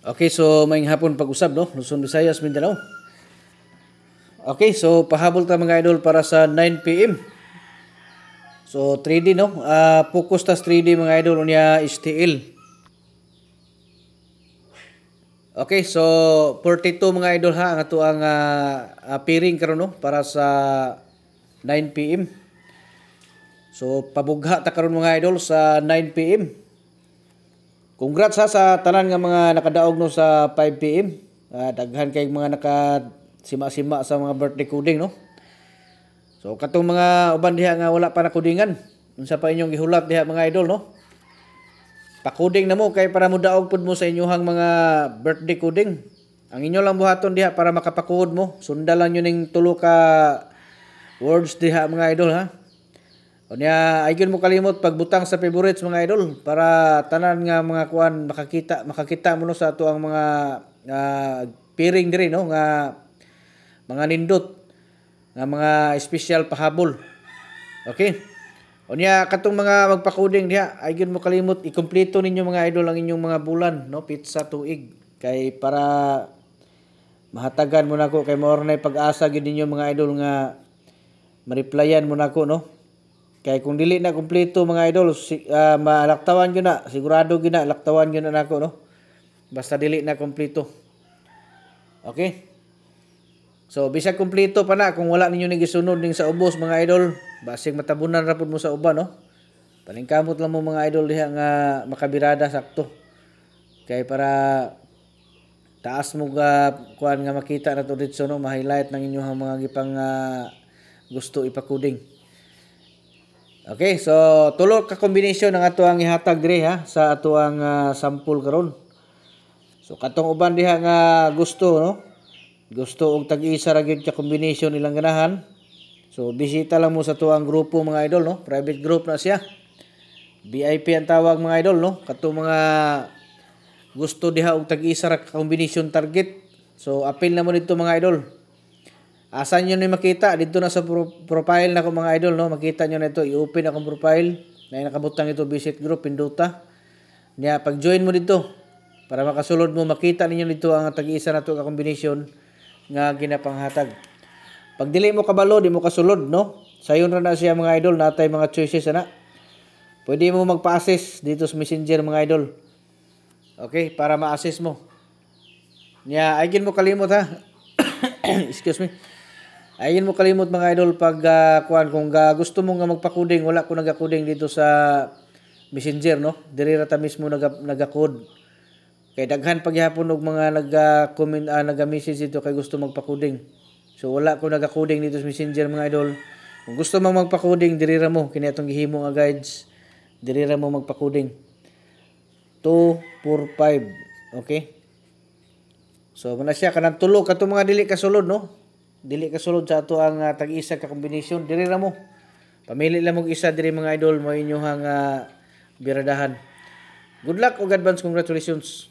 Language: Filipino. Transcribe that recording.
Okay, so may hapon pag-usab, no? Luzon, Visayas, Mindanao. Okay, so pahabol ta mga idol para sa 9 p.m. So 3D, no? Focus tas 3D mga idol unya STL. Okay, so 42 mga idol ha, ang ato ang pairing karon, no? Para sa 9 p.m. So pabugha ta karon mga idol sa 9 p.m. Congrats ha sa tanan nga mga nakadaog no sa 5 p.m. Daghan kay mga sima-sima sa mga birthday coding, no. So katong mga uban diha nga wala pa nakudingan, unsa pa inyong gihulat diha mga idol, no. Pakuding na mo kay para mo daog pud mo sa inyohang mga birthday coding. Ang inyo lang buhaton diha para makapakuhod mo. Sunda lang yun ning tulo ka words diha mga idol ha. Unya ay gyud mo kalimot pagbutang sa favorites mga idol para tanan nga mga kuan makakita mo no sa ato ang mga pairing diri, no, nga mga nindot nga mga special pahabol. Okay? Unya katong mga magpakuding diha ay gyud mo kalimot ikumpleto ninyo mga idol ang inyong mga bulan, no, pizza tuig kay para mahatagan mo nako kay mao na pag-asa gyud ninyo mga idol nga ma-replyan mo nako, no. Kay kung dili na kumpleto mga idol, malaktawan gyud na, sigurado gyud na laktawan gyud na nako, no. Basta dili na kumpleto. Okay? So bisag kumpleto pa na kung wala ninyo gisunod ning sa ubos mga idol, basig matabunan ra pud mo sa uban, no. Paningkamot lang mo mga idol diha nga makabirada sakto. Kay para taas mo kuan nga makita na to dito, no, ma-highlight ng inyong mga gipang gusto ipakuding. Okay, so tulo ka kombinasyon ng ato ang ihatag diri ha sa ato ang sample karon. So katong uban diha nga gusto, no, gusto og tag-isa ra gyud ka kombinasyon ilang ganahan. So bisita lang mo sa ato ang grupo mga idol, no, private group na siya. VIP ang tawag mga idol, no, katong mga gusto diha og tag-isa ra ka kombinasyon target. So apil na mo dito mga idol. Asan nyo na makita? Dito na sa profile na ko mga idol, no? Makita nyo na ito. I-open akong profile. Na nakabutang ito, visit group, pinduta. Niya, pag-join mo dito. Para makasulod mo, makita ninyo dito ang tag-isa na ito ka combination nga ginapanghatag. Pag dili mo kabalo, di mo kasulod, no? Sayon na siya mga idol. Natay mga choices na. Pwede mo magpa-assess dito sa Messenger mga idol. Okay? Para ma-assess mo. Niya, ay mo kalimot ha. Excuse me. Ayun mo kalimot mga idol pag kung gusto mo nga magpa-coding, wala ko naga-coding dito sa Messenger, no. Diri ra ta mismo naga-code. Kay daghan pagyapon og mga naga-comment naga-message dito kay gusto magpa-coding. So wala ko naga-coding dito sa Messenger mga idol. Kung gusto mo magpa-coding, diri ra mo kini atong gihimo nga guides. Diri ra mo magpa-coding. 2 4 5. Okay? So muna siya kanang tulo katong mga dili kasulod, no. Dili kasulod sa ato ang tag-isa ka kombinasyon. Diri ra mo. Pamili lang mo isa diri mga idol mo inyohang biradahan. Good luck ug advance congratulations.